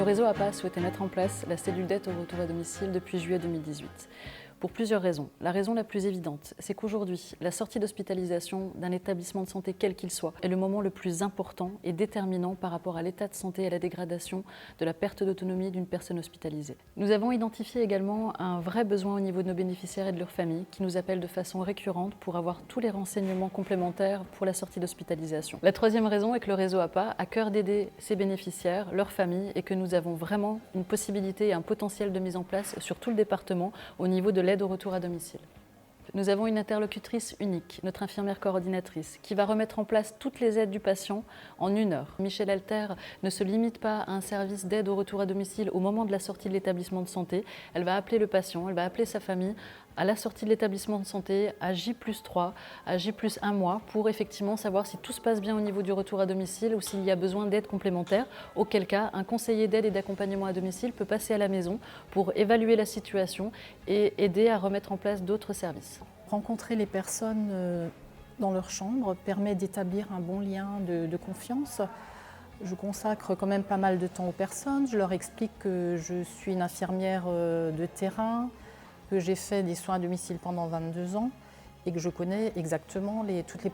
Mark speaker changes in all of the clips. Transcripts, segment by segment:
Speaker 1: Le réseau APA a souhaité mettre en place la cellule d'aide au retour à domicile depuis juillet 2018. Pour plusieurs raisons. La raison la plus évidente, c'est qu'aujourd'hui, la sortie d'hospitalisation d'un établissement de santé quel qu'il soit est le moment le plus important et déterminant par rapport à l'état de santé et à la dégradation de la perte d'autonomie d'une personne hospitalisée. Nous avons identifié également un vrai besoin au niveau de nos bénéficiaires et de leurs familles qui nous appellent de façon récurrente pour avoir tous les renseignements complémentaires pour la sortie d'hospitalisation. La troisième raison est que le réseau APA a à cœur d'aider ses bénéficiaires, leurs familles et que nous avons vraiment une possibilité et un potentiel de mise en place sur tout le département au niveau de l'aide au retour à domicile. Nous avons une interlocutrice unique, notre infirmière coordinatrice, qui va remettre en place toutes les aides du patient en 1 heure. Michel Alter ne se limite pas à un service d'aide au retour à domicile au moment de la sortie de l'établissement de santé. Elle va appeler le patient, elle va appeler sa famille à la sortie de l'établissement de santé, à J+3, à J+1 mois, pour effectivement savoir si tout se passe bien au niveau du retour à domicile ou s'il y a besoin d'aide complémentaire, auquel cas un conseiller d'aide et d'accompagnement à domicile peut passer à la maison pour évaluer la situation et aider à remettre en place d'autres services.
Speaker 2: Rencontrer les personnes dans leur chambre permet d'établir un bon lien de confiance. Je consacre quand même pas mal de temps aux personnes. Je leur explique que je suis une infirmière de terrain, que j'ai fait des soins à domicile pendant 22 ans et que je connais exactement toutes les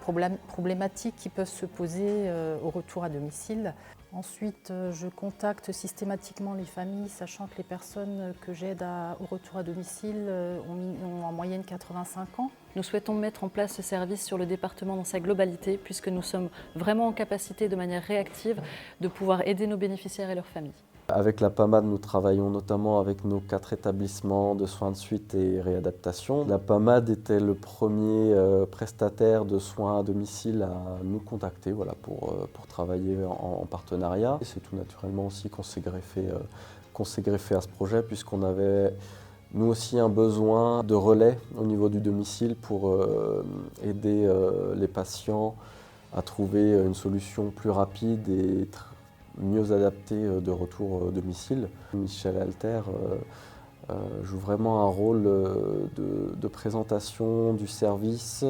Speaker 2: problématiques qui peuvent se poser au retour à domicile. Ensuite, je contacte systématiquement les familles, sachant que les personnes que j'aide au retour à domicile ont en moyenne 85 ans.
Speaker 1: Nous souhaitons mettre en place ce service sur le département dans sa globalité, puisque nous sommes vraiment en capacité, de manière réactive, de pouvoir aider nos bénéficiaires et leurs familles.
Speaker 3: Avec la PAMAD, nous travaillons notamment avec nos 4 établissements de soins de suite et réadaptation. La PAMAD était le premier prestataire de soins à domicile à nous contacter pour travailler en partenariat. C'est tout naturellement aussi qu'on s'est greffé à ce projet, puisqu'on avait nous aussi un besoin de relais au niveau du domicile pour aider les patients à trouver une solution plus rapide et mieux adapté de retour au domicile. Michel Alter joue vraiment un rôle de présentation du service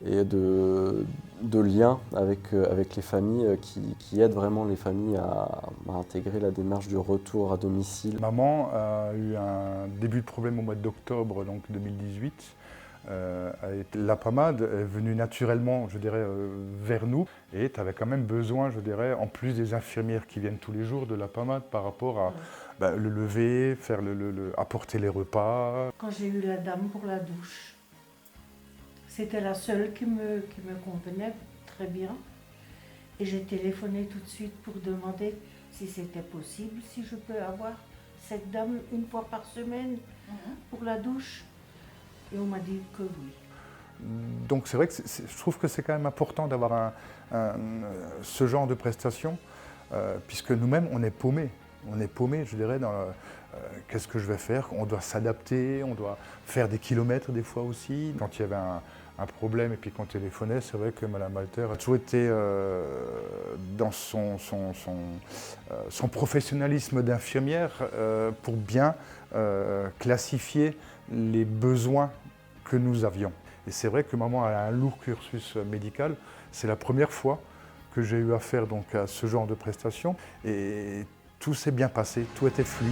Speaker 3: et de lien avec les familles qui aident vraiment les familles à intégrer la démarche du retour à domicile.
Speaker 4: Maman a eu un début de problème au mois d'octobre 2018. La PAMAD est venue naturellement, je dirais, vers nous et tu avais quand même besoin, je dirais, en plus des infirmières qui viennent tous les jours de la PAMAD par rapport à le lever, apporter les repas.
Speaker 5: Quand j'ai eu la dame pour la douche, c'était la seule qui me convenait très bien et j'ai téléphoné tout de suite pour demander si c'était possible, si je peux avoir cette dame 1 fois par semaine pour la douche. Et on m'a dit que oui.
Speaker 4: Donc c'est vrai que je trouve que c'est quand même important d'avoir ce genre de prestations, puisque nous-mêmes, on est paumés. On est paumés, je dirais, dans qu'est-ce que je vais faire. On doit s'adapter, on doit faire des kilomètres des fois aussi. Quand il y avait un problème et puis qu'on téléphonait, c'est vrai que Mme Alter a toujours été dans son professionnalisme d'infirmière pour bien classifier les besoins que nous avions. Et c'est vrai que maman a un lourd cursus médical. C'est la première fois que j'ai eu affaire à ce genre de prestations et tout s'est bien passé, tout était fluide.